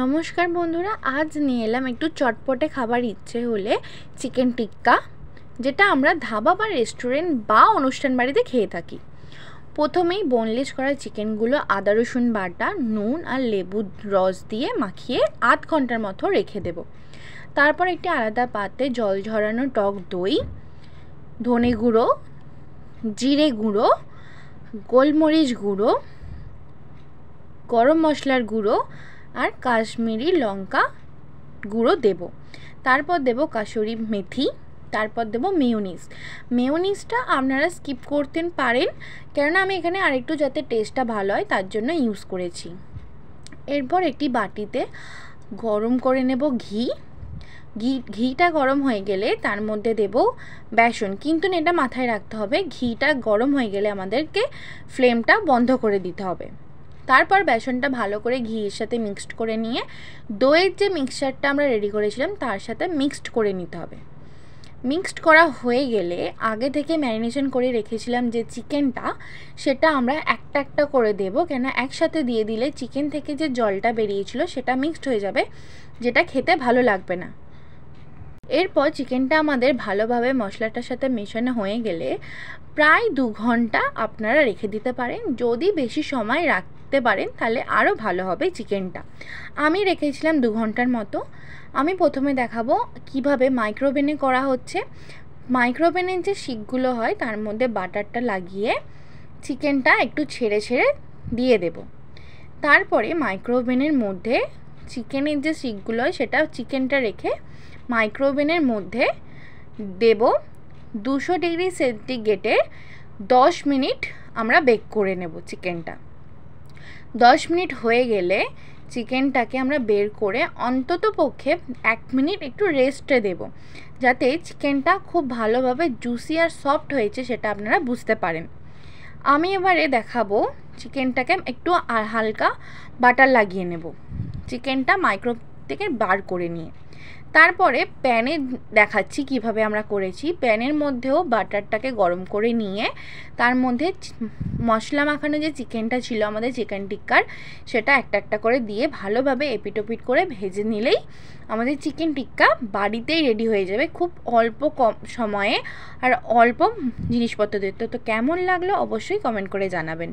নমস্কার বন্ধুরা, আজ নিয়ে এলাম একটু চটপটে খাবার ইচ্ছে হলে চিকেন টিক্কা, যেটা আমরা ধাবা বা রেস্টুরেন্ট বা অনুষ্ঠান বাড়িতে খেয়ে থাকি। প্রথমেই বোনলেস করা চিকেনগুলো আদা রসুন বাটা, নুন আর লেবুর রস দিয়ে মাখিয়ে আধ ঘন্টার মতো রেখে দেব। তারপর একটি আলাদা পাত্রে জল ঝরানো টক দই, ধনে গুঁড়ো, জিরে গুঁড়ো, গোলমরিচ গুঁড়ো, গরম মশলার গুঁড়ো আর কাশ্মীরি লঙ্কা গুঁড়ো দেব। তারপর দেব কাসুরি মেথি, তারপর দেব মেয়োনিজটা আপনারা স্কিপ করতে পারেন, কেননা আমি এখানে আরেকটু যাতে টেস্টটা ভালো হয় তার জন্য ইউজ করেছি। এরপর একটি বাটিতে গরম করে নেব ঘিটা গরম হয়ে গেলে তার মধ্যে দেব বেসন, কিন্তু এটা মাথায় রাখতে হবে ঘিটা গরম হয়ে গেলে আমাদেরকে ফ্লেমটা বন্ধ করে দিতে হবে। তারপর বেসনটা ভালো করে ঘিয়ের সাথে মিক্সড করে নিয়ে দইয়ের যে মিক্সচারটা আমরা রেডি করেছিলাম তার সাথে মিক্সড করে নিতে হবে। মিক্সড করা হয়ে গেলে আগে থেকে ম্যারিনেশন করে রেখেছিলাম যে চিকেনটা, সেটা আমরা একটা একটা করে দেব, কেন একসাথে দিয়ে দিলে চিকেন থেকে যে জলটা বেরিয়েছিল সেটা মিক্সড হয়ে যাবে, যেটা খেতে ভালো লাগবে না। এরপর চিকেনটা আমাদের ভালোভাবে মশলাটার সাথে মেশানো হয়ে গেলে প্রায় 2 ঘন্টা আপনারা রেখে দিতে পারেন। যদি বেশি সময় রাখতে পারেন তাহলে আরও ভালো হবে চিকেনটা। আমি রেখেছিলাম 2 ঘন্টার মতো। আমি প্রথমে দেখাবো কিভাবে মাইক্রোওভেনে করা হচ্ছে। মাইক্রোওভেনের যে শিকগুলো হয় তার মধ্যে বাটারটা লাগিয়ে চিকেনটা একটু ছেড়ে ছেড়ে দিয়ে দেব। তারপরে মাইক্রোওভেনের মধ্যে চিকেনের যে শিকগুলো হয় সেটা চিকেনটা রেখে মাইক্রোওভেনের মধ্যে দেব। 200 ডিগ্রি সেন্টিগ্রেডে 10 মিনিট আমরা বেক করে নেব চিকেনটা। 10 মিনিট হয়ে গেলে চিকেনটাকে আমরা বের করে অন্তত পক্ষে 1 মিনিট একটু রেস্টে দেব, যাতে চিকেনটা খুব ভালোভাবে জুসি আর সফট হয়েছে সেটা আপনারা বুঝতে পারেন। আমি এবারে দেখাবো চিকেনটাকে একটু হালকা বাটার লাগিয়ে নেব চিকেনটা মাইক্রো থেকে বার করে নিয়ে। তারপরে প্যানে দেখাচ্ছি কিভাবে আমরা করেছি। প্যানের মধ্যেও বাটারটাকে গরম করে নিয়ে তার মধ্যে মশলা মাখানো যে চিকেনটা ছিল আমাদের চিকেন টিক্কার, সেটা একটা একটা করে দিয়ে ভালোভাবে এপিটোপিট করে ভেজে নিলেই আমাদের চিকেন টিক্কা বাড়িতেই রেডি হয়ে যাবে, খুব অল্প কম সময়ে আর অল্প জিনিসপত্র দিতে। তো কেমন লাগলো অবশ্যই কমেন্ট করে জানাবেন।